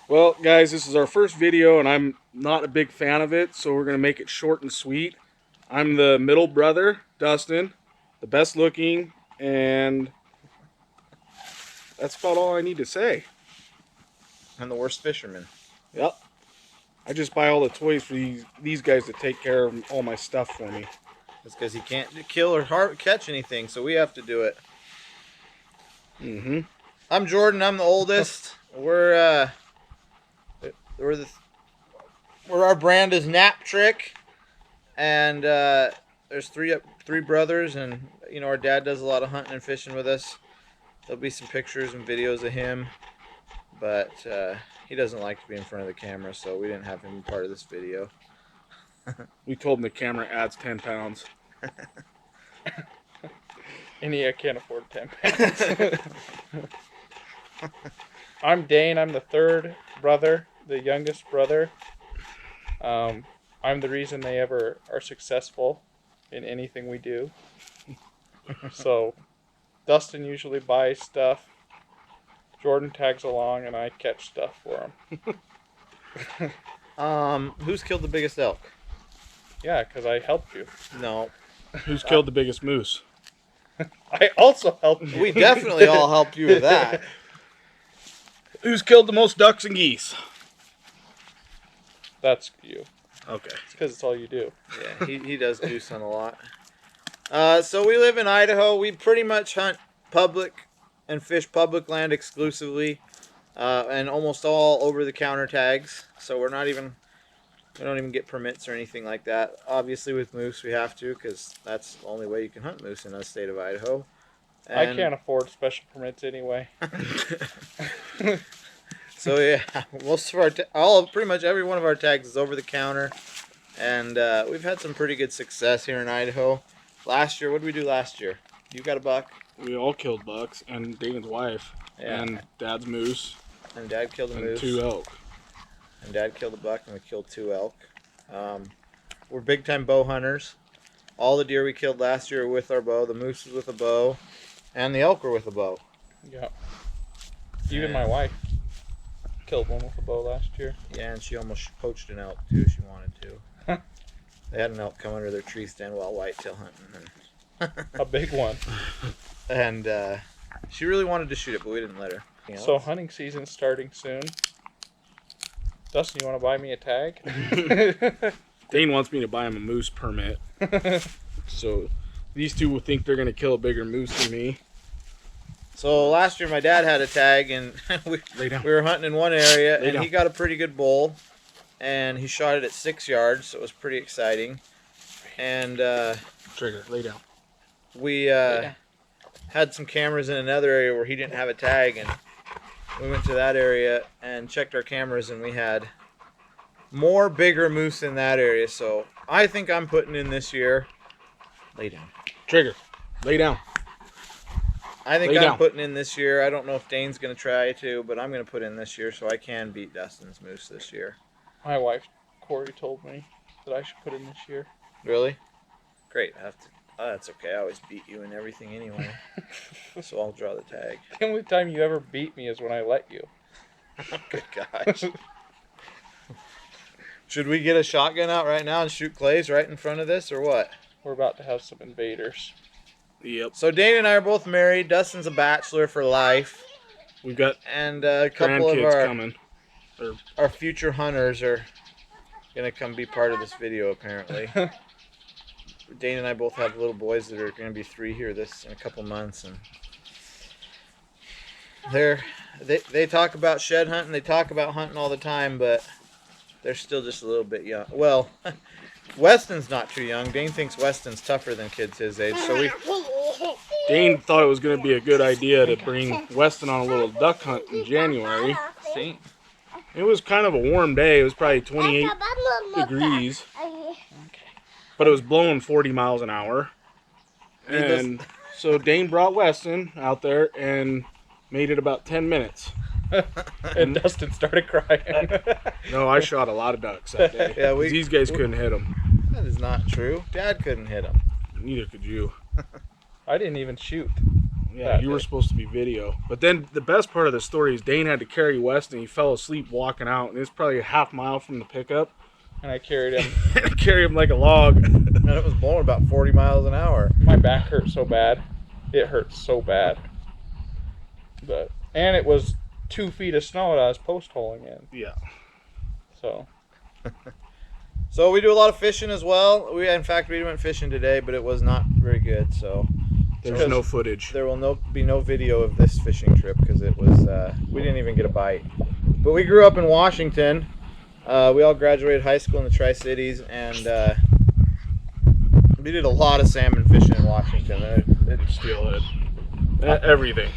Well, guys, this is our first video, and I'm not a big fan of it, so we're going to make it short and sweet. I'm the middle brother, Dustin, the best looking, and that's about all I need to say. I'm the worst fisherman. Yep. I just buy all the toys for these guys to take care of all my stuff for me. That's because he can't kill or catch anything, so we have to do it. Mm-hmm. I'm Jordan. I'm the oldest. We're our brand is Knapp Trick, and there's three brothers, and you know our dad does a lot of hunting and fishing with us. There'll be some pictures and videos of him, but he doesn't like to be in front of the camera, so we didn't have him be part of this video. We told him the camera adds 10 pounds. And I can't afford 10 pounds. I'm Dane. I'm the third brother, the youngest brother. I'm the reason they ever are successful in anything we do. So Dustin usually buys stuff. Jordan tags along, and I catch stuff for him. Who's killed the biggest elk? Yeah, because I helped you. No. Who's killed the biggest moose? I also helped you. We definitely all helped you with that. Who's killed the most ducks and geese? That's you. Okay. It's because it's all you do. Yeah, he does goose hunt a lot. So we live in Idaho. We pretty much hunt public and fish public land exclusively, and almost all over-the-counter tags. So we don't even get permits or anything like that. Obviously, with moose, we have to because that's the only way you can hunt moose in the state of Idaho. I can't afford special permits anyway. So yeah, most of pretty much every one of our tags is over the counter, and we've had some pretty good success here in Idaho. Last year, what did we do last year? You got a buck. We all killed bucks, and Damon's wife, and Dad's moose, and Dad killed a moose, 2 elk. And Dad killed a buck, and we killed 2 elk. We're big time bow hunters. All the deer we killed last year were with our bow. The moose was with a bow, and the elk were with a bow. Yeah. Even my wife killed one with a bow last year. Yeah, and she almost poached an elk too. She wanted to. They had an elk come under their tree stand while whitetail hunting. A big one. And she really wanted to shoot it, but we didn't let her. So hunting season's starting soon. Dustin, you want to buy me a tag? Dane wants me to buy him a moose permit. So these two will think they're going to kill a bigger moose than me. So last year my dad had a tag, and we were hunting in one area, and he got a pretty good bull, and he shot it at 6 yards, so it was pretty exciting. And Trigger, lay down. We had some cameras in another area where he didn't have a tag, and we went to that area and checked our cameras, and we had more bigger moose in that area. So I think I'm putting in this year. Lay down. Trigger, lay down. I think I'm putting in this year. I don't know if Dane's going to try to, but I'm going to put in this year so I can beat Dustin's moose this year. My wife, Corey, told me that I should put in this year. Really? Great. I have to. Oh, that's okay. I always beat you in everything anyway. So I'll draw the tag. The only time you ever beat me is when I let you. Good gosh. Should we get a shotgun out right now and shoot clays right in front of this, or what? We're about to have some invaders. Yep. So Dane and I are both married. Dustin's a bachelor for life. We've got and a couple of our future hunters are gonna come be part of this video apparently. Dane and I both have little boys that are gonna be 3 here in a couple months, and they talk about shed hunting. They talk about hunting all the time, but they're still just a little bit young. Well, Weston's not too young. Dane thinks Weston's tougher than kids his age. So Dane thought it was going to be a good idea to bring Weston on a little duck hunt in January. See? It was kind of a warm day. It was probably 28 degrees. But it was blowing 40 miles an hour. And so Dane brought Weston out there and made it about 10 minutes. And Dustin started crying. No, I shot a lot of ducks that day. Yeah, these guys couldn't hit them. That is not true. Dad couldn't hit them. Neither could you. I didn't even shoot. Yeah, you were supposed to be video. But then the best part of the story is Dane had to carry West, and he fell asleep walking out, and it was probably a half mile from the pickup. And I carried him. I carried him like a log. And it was blowing about 40 miles an hour. My back hurt so bad. It hurt so bad. And it was 2 feet of snow that I was post holing in. Yeah. So we do a lot of fishing as well. In fact, we went fishing today, but it was not very good. So there's no footage. There will be no video of this fishing trip because it was we didn't even get a bite. But we grew up in Washington. We all graduated high school in the Tri-Cities, and we did a lot of salmon fishing in Washington. Steelhead. Everything.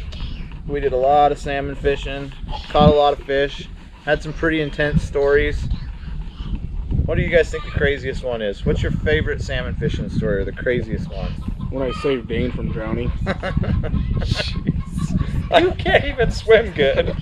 We did a lot of salmon fishing, caught a lot of fish, had some pretty intense stories. What do you guys think the craziest one is? What's your favorite salmon fishing story, or the craziest one? When I saved Dane from drowning. You can't even swim good.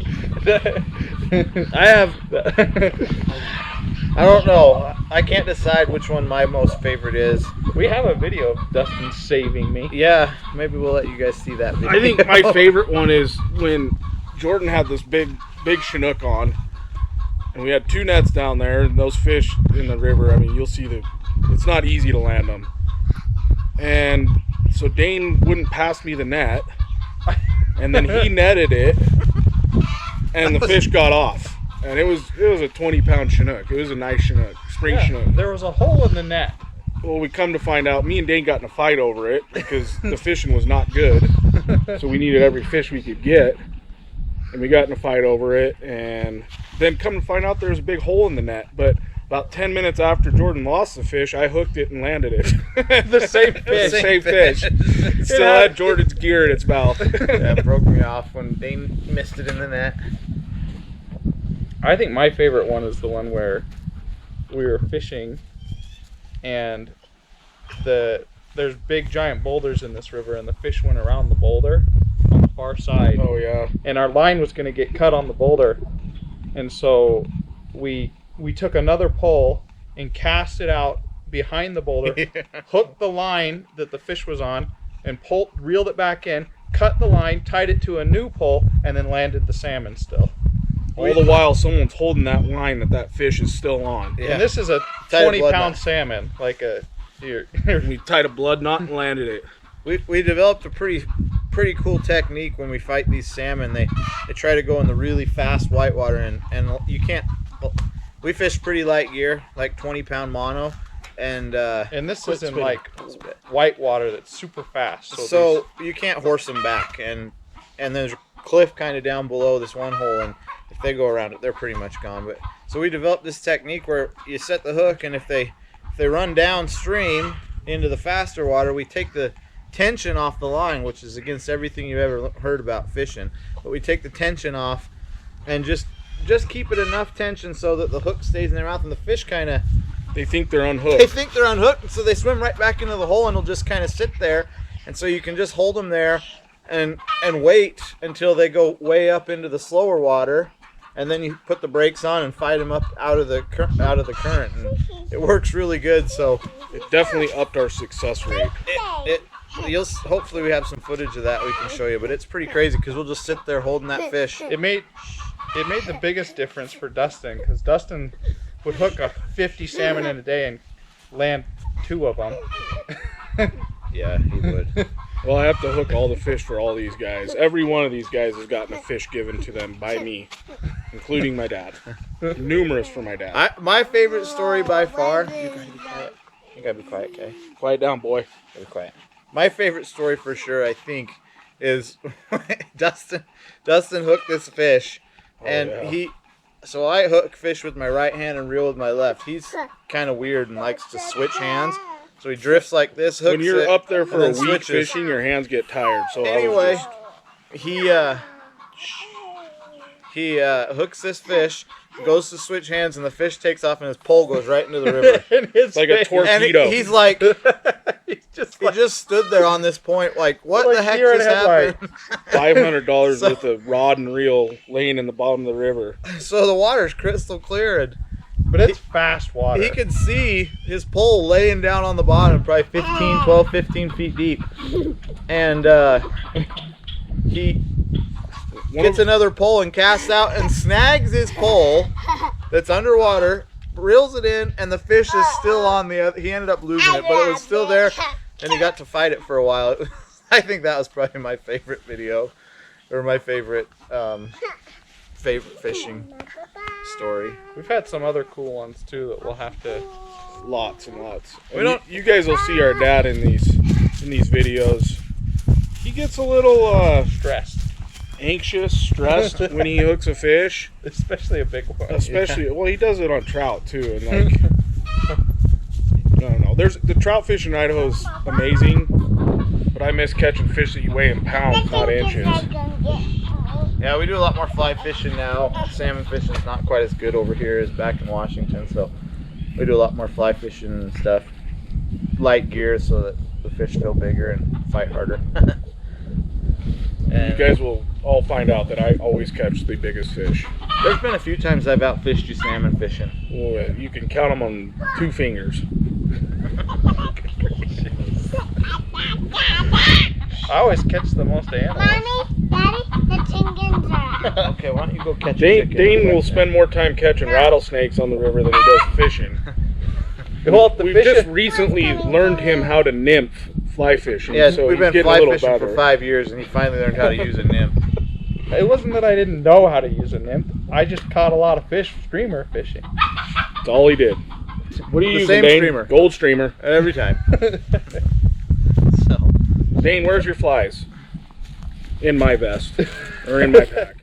I don't know. I can't decide which one my most favorite is. We have a video of Dustin saving me. Yeah, maybe we'll let you guys see that video. I think my favorite one is when Jordan had this big Chinook on, and we had 2 nets down there, and those fish in the river, I mean, you'll see it's not easy to land them. And so Dane wouldn't pass me the net, and then he netted it, and the fish got off. And it was a 20-pound Chinook. It was a nice Chinook, spring Chinook. There was a hole in the net. Well, we come to find out, me and Dane got in a fight over it because the fishing was not good. So we needed every fish we could get. And we got in a fight over it. And then come to find out there was a big hole in the net. But about 10 minutes after Jordan lost the fish, I hooked it and landed it. The same fish. The same fish. It still had Jordan's gear in its mouth. Yeah, it broke me off when Dane missed it in the net. I think my favorite one is the one where we were fishing and there's big giant boulders in this river, and the fish went around the boulder on the far side. Oh yeah. And our line was going to get cut on the boulder, and so we took another pole and cast it out behind the boulder, hooked the line that the fish was on, and reeled it back in, cut the line, tied it to a new pole, and then landed the salmon still. All the while, someone's holding that line that fish is still on. Yeah. And this is a 20-pound salmon, like a here. We tied a blood knot and landed it. We developed a pretty cool technique when we fight these salmon. They try to go in the really fast whitewater, and you can't. We fish pretty light gear, like 20-pound mono, and this is in like whitewater that's super fast. So you can't horse them back, and there's a cliff kind of down below this one hole, and if they go around it, they're pretty much gone. But so we developed this technique where you set the hook, and if they run downstream into the faster water, we take the tension off the line, which is against everything you've ever heard about fishing. But we take the tension off and just keep it enough tension so that the hook stays in their mouth, and the fish kind of they think they're unhooked. They think they're unhooked, so they swim right back into the hole, and they'll just kind of sit there. And so you can just hold them there and wait until they go way up into the slower water. And then you put the brakes on and fight them up out of the current, and it works really good. So it definitely upped our success rate. Hopefully we have some footage of that we can show you, but it's pretty crazy because we'll just sit there holding that fish. It made the biggest difference for Dustin, because Dustin would hook a 50 salmon in a day and land 2 of them. Yeah, he would. Well, I have to hook all the fish for all these guys. Every one of these guys has gotten a fish given to them by me, including my dad. Numerous for my dad. My favorite story by far. You gotta be quiet, okay? Quiet down, boy. Be quiet. My favorite story for sure, I think, is Dustin hooked this fish, and So I hook fish with my right hand and reel with my left. He's kind of weird and likes to switch hands. So he drifts like this, hooks when you're it, up there for a week switches. fishing, your hands get tired. So anyway, he hooks this fish, goes to switch hands, and the fish takes off, and his pole goes right into the river. It's like a torpedo. And he's like, he just stood there on this point, like, what the heck just happened? $500 worth of rod and reel laying in the bottom of the river. So the water's crystal clear, but it's fast water. He could see his pole laying down on the bottom, probably 15 feet deep. And he gets another pole and casts out and snags his pole that's underwater, reels it in, and the fish is still on the other. He ended up losing it, but it was still there, and he got to fight it for a while. I think that was probably my favorite video, or my favorite fishing story. We've had some other cool ones too that we'll have to. Lots and lots. You guys will see our dad in these videos. He gets a little Stressed. anxious, stressed when he hooks a fish. Especially a big one. Especially, well, he does it on trout too, and like, I don't know. The trout fish in Idaho is amazing, but I miss catching fish that you weigh in pounds, not inches. Yeah, we do a lot more fly fishing now. Salmon fishing is not quite as good over here as back in Washington, so we do a lot more fly fishing and stuff. Light gear so that the fish feel bigger and fight harder. And you guys will all find out that I always catch the biggest fish. There's been a few times I've outfished you salmon fishing. Well, you can count them on 2 fingers. I always catch the most animals. Mommy, Daddy, the chickens are. Okay, why don't you go catch a chicken? Dane will spend more time catching rattlesnakes on the river than he does fishing. Well, We've just recently learned him how to nymph fly fishing. Yeah, so we've he's been getting fly a little fishing better. for 5 years, and he finally learned how to use a nymph. It wasn't that I didn't know how to use a nymph. I just caught a lot of fish streamer fishing. That's all he did. What do you The use, same Dane? streamer. Gold streamer. Every time. So, Dane, where's your flies? In my vest. Or in my pack.